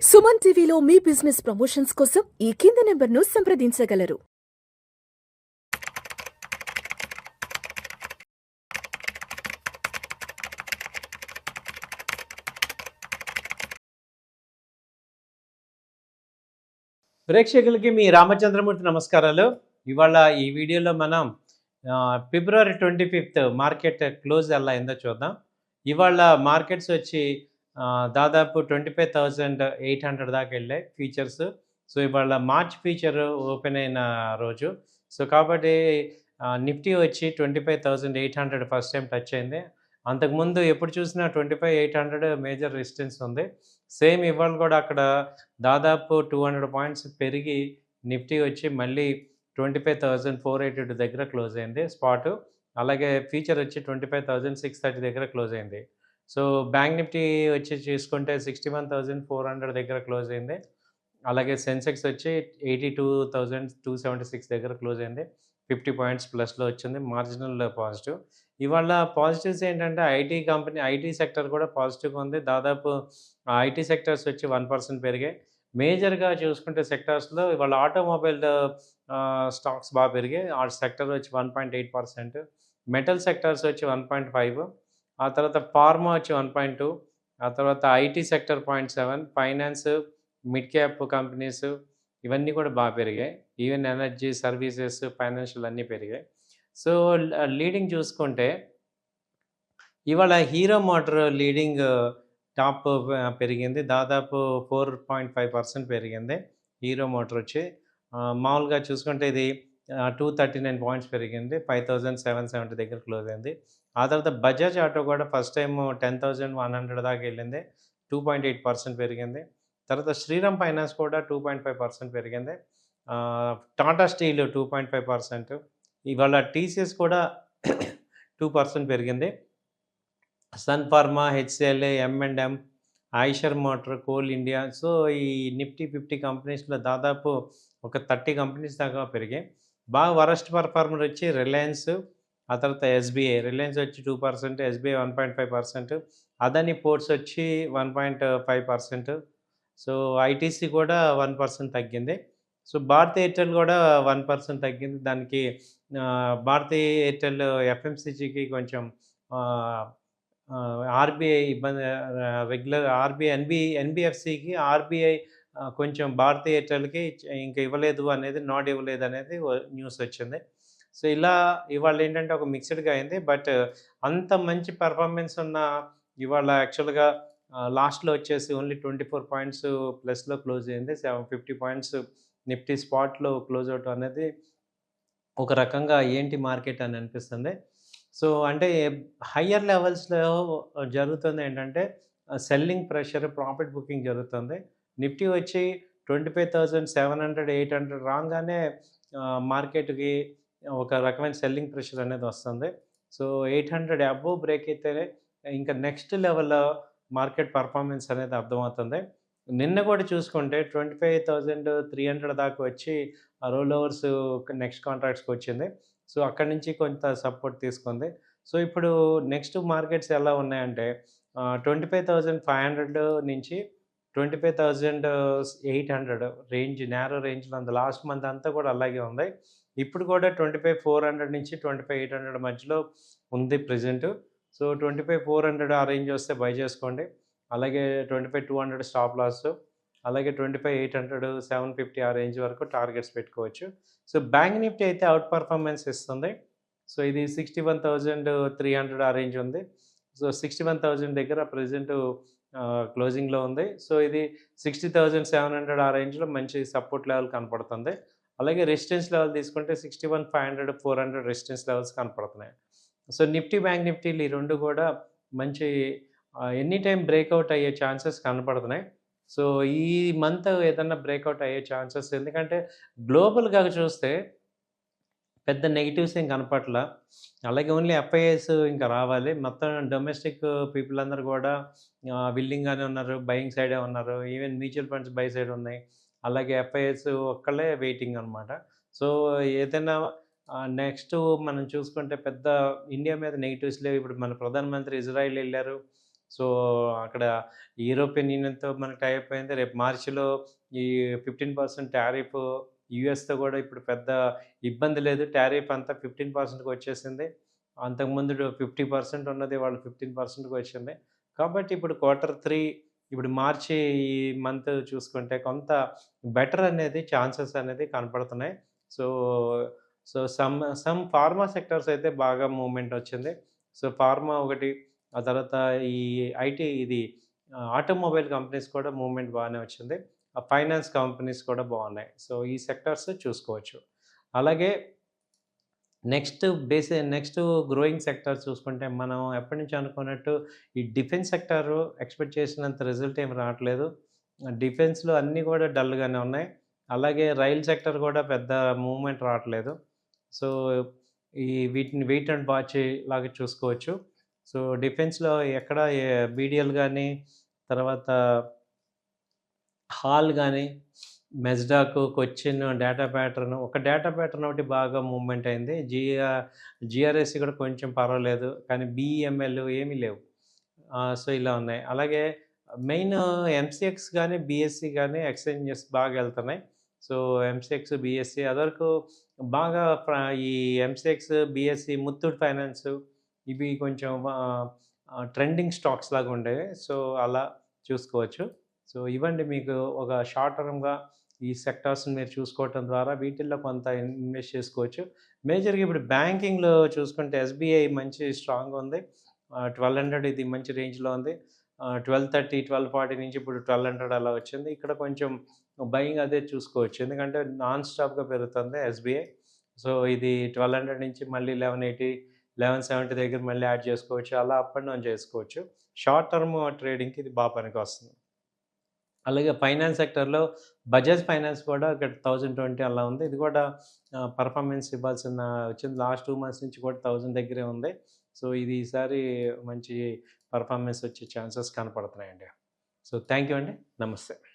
సుమన్ టీవీలో మీ business promotions కోసం ఈ కింది నెంబర్ను సంప్రదించగలరు. ప్రేక్షకులకి మీ రామచంద్రమూర్తి నమస్కారాలు. ఇవాళ ఈ వీడియోలో మనం ఫిబ్రవరి 25th మార్కెట్ క్లోజ్ ఎలా అయిందో చూద్దాం. ఇవాళ మార్కెట్స్ వచ్చి దాదాపు 25,800 దాకా వెళ్ళాయి ఫ్యూచర్స్. సో ఇవాళ మార్చ్ ఫ్యూచర్ ఓపెన్ అయిన రోజు. సో కాబట్టి నిఫ్టీ వచ్చి 25,800 ఫస్ట్ టైం టచ్ అయింది. అంతకుముందు ఎప్పుడు చూసినా 25,800 మేజర్ రెసిస్టెన్స్ ఉంది. సేమ్ ఇవాళ కూడా అక్కడ దాదాపు 200 పాయింట్స్ పెరిగి నిఫ్టీ వచ్చి మళ్ళీ 25,482 దగ్గర క్లోజ్ అయింది స్పాటు. అలాగే ఫ్యూచర్ వచ్చి 25,630 దగ్గర క్లోజ్ అయింది. సో బ్యాంక్ నిఫ్టీ వచ్చి చూసుకుంటే 61,400 దగ్గర క్లోజ్ అయింది. అలాగే సెన్సెక్స్ వచ్చి 82,276 దగ్గర క్లోజ్ అయింది. 50 పాయింట్స్ ప్లస్లో వచ్చింది, మార్జినల్ పాజిటివ్. ఇవాళ పాజిటివ్స్ ఏంటంటే ఐటీ సెక్టర్ కూడా పాజిటివ్గా ఉంది. దాదాపు ఐటీ సెక్టర్స్ వచ్చి 1% పెరిగాయి. మేజర్గా చూసుకుంటే సెక్టార్స్లో ఇవాళ ఆటోమొబైల్ స్టాక్స్ బాగా పెరిగాయి. ఆ సెక్టర్ వచ్చి 1.8%, మెటల్ సెక్టర్స్ వచ్చి 1.5, ఆ తర్వాత ఫార్మా వచ్చి 1.2, ఆ తర్వాత IT sector 0.7, finance, mid cap companies ఇవన్నీ కూడా బాగా పెరిగాయి. ఈవెన్ ఎనర్జీ, సర్వీసెస్, ఫైనాన్షియల్ అన్నీ పెరిగాయి. సో లీడింగ్ చూసుకుంటే ఇవాళ హీరో మోటార్ లీడింగ్ టాప్ పెరిగింది. దాదాపు 4.5% పెరిగింది హీరో మోటార్ వచ్చి. మామూలుగా చూసుకుంటే ఇది 239 పాయింట్స్ పెరిగింది. 5,770 దగ్గర క్లోజ్ అయింది. ఆ తర్వాత బజాజ్ ఆటో కూడా ఫస్ట్ టైం 10,100 దాకా వెళ్ళింది. 2.8% పెరిగింది. తర్వాత శ్రీరామ్ ఫైనాన్స్ కూడా 2.5% పెరిగింది. టాటా స్టీల్ 2.5%. ఇవాళ టీసీఎస్ కూడా 2% పెరిగింది. Sun Pharma, HCL, M&M, Eicher motor, Coal India. So ఈ నిఫ్టీ 50 కంపెనీస్లో దాదాపు ఒక 30 కంపెనీస్ దాకా పెరిగాయి. బాగా వరస్ట్ పర్ఫార్మర్ వచ్చి రిలయన్స్, ఆ తర్వాత ఎస్బీఐ. రిలయన్స్ వచ్చి 2%, ఎస్బీఐ 1.5%, అదాని పోర్ట్స్ వచ్చి 1.5%. సో ఐటీసీ కూడా 1% తగ్గింది. సో భారతీ ఎయిర్టెల్ కూడా 1% తగ్గింది. దానికి భారతీ ఎయిర్టెల్ ఎఫ్ఎంసీజీకి కొంచెం ఆర్బీఐ ఇబ్బంది, రెగ్యులర్ ఎన్బిఎఫ్సికి ఆర్బీఐ కొంచెం భారతీ ఎయిర్టెల్కి ఇంకా ఇవ్వలేదు అనేది, నాట్ ఇవ్వలేదు అనేది న్యూస్ వచ్చింది. సో ఇలా ఇవాళ ఏంటంటే ఒక మిక్స్డ్గా అయింది. బట్ అంత మంచి పెర్ఫార్మెన్స్ ఉన్న ఇవాళ యాక్చువల్గా లాస్ట్లో వచ్చేసి ఓన్లీ 24 పాయింట్స్ ప్లస్లో క్లోజ్ అయింది. 750 పాయింట్స్ నిఫ్టీ స్పాట్లో క్లోజ్ అవుట్ అనేది ఒక రకంగా ఏంటి మార్కెట్ అని అనిపిస్తుంది. సో అంటే హయ్యర్ లెవెల్స్లో జరుగుతుంది ఏంటంటే సెల్లింగ్ ప్రెషర్, ప్రాఫిట్ బుకింగ్ జరుగుతుంది. నిఫ్టీ వచ్చి 25,700, 800 రాగానే మార్కెట్కి ఒక రకమైన సెల్లింగ్ ప్రెషర్ అనేది వస్తుంది. సో 800 అబోవ్ బ్రేక్ అయితేనే ఇంకా నెక్స్ట్ లెవెల్లో మార్కెట్ పర్ఫార్మెన్స్ అనేది అర్థమవుతుంది. నిన్న కూడా చూసుకుంటే 25,300 దాకా వచ్చి రోల్ ఓవర్స్ నెక్స్ట్ కాంట్రాక్ట్స్కి వచ్చింది. సో అక్కడి నుంచి కొంత సపోర్ట్ తీసుకుంది. సో ఇప్పుడు నెక్స్ట్ మార్కెట్స్ ఎలా ఉన్నాయంటే 25,500 నుంచి 25,800 రేంజ్, నేరో రేంజ్లో ఉంది. లాస్ట్ మంత్ అంతా కూడా అలాగే ఉంది. ఇప్పుడు కూడా 25,400 నుంచి 25,800 మధ్యలో ఉంది ప్రెజెంట్. సో 25,400 ఆ రేంజ్ వస్తే బై చేసుకోండి. అలాగే 25,200 స్టాప్ లాస్, అలాగే 25,800, 750 ఆ రేంజ్ వరకు టార్గెట్స్ పెట్టుకోవచ్చు. సో బ్యాంక్ నిఫ్టీ అయితే అవుట్ పర్ఫార్మెన్స్ ఇస్తుంది. సో ఇది 61,300 ఆ రేంజ్ ఉంది. సో 61,000 దగ్గర ప్రెజెంట్ క్లోజింగ్లో ఉంది. సో ఇది 60,700 ఆ రేంజ్లో మంచి సపోర్ట్ లెవెల్ కనపడుతుంది. అలాగే రెసిస్టెన్స్ లెవెల్ తీసుకుంటే 61,500, 400 రెసిస్టెన్స్ లెవెల్స్ కనపడుతున్నాయి. సో నిఫ్టీ, బ్యాంక్ నిఫ్టీలు ఈ రెండు కూడా మంచి ఎనీ టైం బ్రేక్అవుట్ అయ్యే ఛాన్సెస్ కనపడుతున్నాయి. సో ఈ మంత్ ఏదన్నా బ్రేక్అవుట్ అయ్యే ఛాన్సెస్, ఎందుకంటే గ్లోబల్గా చూస్తే పెద్ద నెగిటివ్స్ ఏం కనపట్ల. అలాగే ఓన్లీ ఎఫ్ఐఎస్ ఇంకా రావాలి. మొత్తం డొమెస్టిక్ పీపుల్ అందరూ కూడా విల్లింగ్గానే ఉన్నారు, బయింగ్ సైడే ఉన్నారు. Even mutual funds by side ఉన్నాయి. అలాగే ఎఫ్ఐఎస్ ఒక్కళ్ళే వెయిటింగ్ అనమాట. సో ఏదైనా నెక్స్ట్ మనం చూసుకుంటే పెద్ద ఇండియా మీద నెగిటివ్స్ లేవు. ఇప్పుడు మన ప్రధానమంత్రి ఇజ్రాయిల్ వెళ్ళారు. సో, అక్కడ యూరోపియన్ యూనియన్‌తో మనకు టై అప్ అయింది. రేపు మార్చిలో ఈ 15% టారిఫ్ యూఎస్‌తో గూడా ఇప్పుడు పెద్ద ఇబ్బంది లేదు. టారిఫ్ అంతా 15%కి వచ్చేసింది. అంతకుముందు 50% ఉన్నది వాళ్ళు 15%కి వచ్చింది. కాబట్టి ఇప్పుడు Q3 ఇప్పుడు మార్చి ఈ మంత్ చూసుకుంటే కొంత బెటర్ అనేది ఛాన్సెస్ అనేది కనపడుతున్నాయి. So, so some pharma sectors అయితే బాగా మూవ్‌మెంట్ వచ్చింది. సో, ఫార్మా ఒకటి, ఆ తర్వాత ఈ ఐటీ ఇది ఆటోమొబైల్ కంపెనీస్ కూడా మూవ్‌మెంట్ బానే వచ్చింది. ఫైనాన్స్ కంపెనీస్ కూడా బాగున్నాయి. సో, ఈ సెక్టార్స్ చూసుకోవచ్చు. అలాగే నెక్స్ట్ గ్రోయింగ్ సెక్టార్ చూసుకుంటే మనం ఎప్పటినుంచో అనుకున్నట్టు ఈ డిఫెన్స్ సెక్టారు ఎక్స్‌పెక్ట్ చేసినంత రిజల్ట్ ఏమి రావట్లేదు. డిఫెన్స్‌లో అన్నీ కూడా డల్‌గానే ఉన్నాయి. అలాగే రైల్ సెక్టార్ కూడా పెద్ద మూవ్‌మెంట్ రావట్లేదు. సో, వీటిని వెయిట్ అండ్ వాచ్ లాగా చూసుకోవచ్చు. సో, డిఫెన్స్‌లో ఎక్కడ బీడీఎల్ గాని, తర్వాత హాల్ గాని, మెస్డాక్, కొచ్చిన్, డేటా ప్యాటర్న్ ఒక డేటా ప్యాటర్న్ ఒకటి బాగా మూవ్‌మెంట్ అయింది. జీఆర్ఎస్‌సి కూడా కొంచెం పర్వాలేదు. కానీ బీఈఎంఎల్ ఏమీ లేవు. సో, ఇలా ఉన్నాయి. అలాగే మెయిన్ ఎంసీఎక్స్ గాని, బీఎస్సీ గాని ఎక్స్‌చేంజెస్ బాగా ఎళ్తున్నాయి. సో, ఎంసీఎక్స్, బీఎస్సీ అదివరకు బాగా ఈ ఎంసీఎక్స్, బీఎస్సీ, ముత్తూట్ ఫైనాన్స్ ఇవి కొంచెం ట్రెండింగ్ స్టాక్స్ లాగా ఉండేవి. సో, అలా చూసుకోవచ్చు. సో, ఇవండి మీకు ఒక షార్ట్ టర్మ్‌గా ఈ సెక్టార్స్‌ని మీరు చూసుకోవటం ద్వారా వీటిల్లో కొంత ఇన్వెస్ట్ చేసుకోవచ్చు. మేజర్‌గా ఇప్పుడు బ్యాంకింగ్‌లో చూసుకుంటే ఎస్‌బీఐ మంచి స్ట్రాంగ్‌గా ఉంది. 1200 ఇది మంచి రేంజ్‌లో ఉంది. 1230, 1240 నుంచి ఇప్పుడు 1200 అలా వచ్చింది. ఇక్కడ కొంచెం బయింగ్ అదే చూసుకోవచ్చు. ఎందుకంటే నాన్ స్టాప్‌గా పెరుగుతుంది ఎస్‌బీఐ. సో, ఇది 1200 నుంచి మళ్ళీ 1180, 1170 దగ్గర మళ్ళీ యాడ్ చేసుకోవచ్చు. అలా అప్ అండ్ డౌన్ చేసుకోవచ్చు. షార్ట్ టర్మ్ ట్రేడింగ్‌కి ఇది పనికొస్తుంది. అలాగే ఫైనాన్స్ సెక్టర్‌లో బజాజ్ ఫైనాన్స్ కూడా ఇక్కడ 1020 అలా ఉంది. ఇది కూడా పెర్ఫార్మెన్స్ ఇవ్వాల్సిన వచ్చింది. లాస్ట్ 2 మంత్స్ నుంచి కూడా 1000 దగ్గరే ఉంది. సో, ఇది ఈసారి మంచి పెర్ఫార్మెన్స్ వచ్చే ఛాన్సెస్ కనపడుతున్నాయండి. సో, థాంక్ యూ అండి. నమస్తే.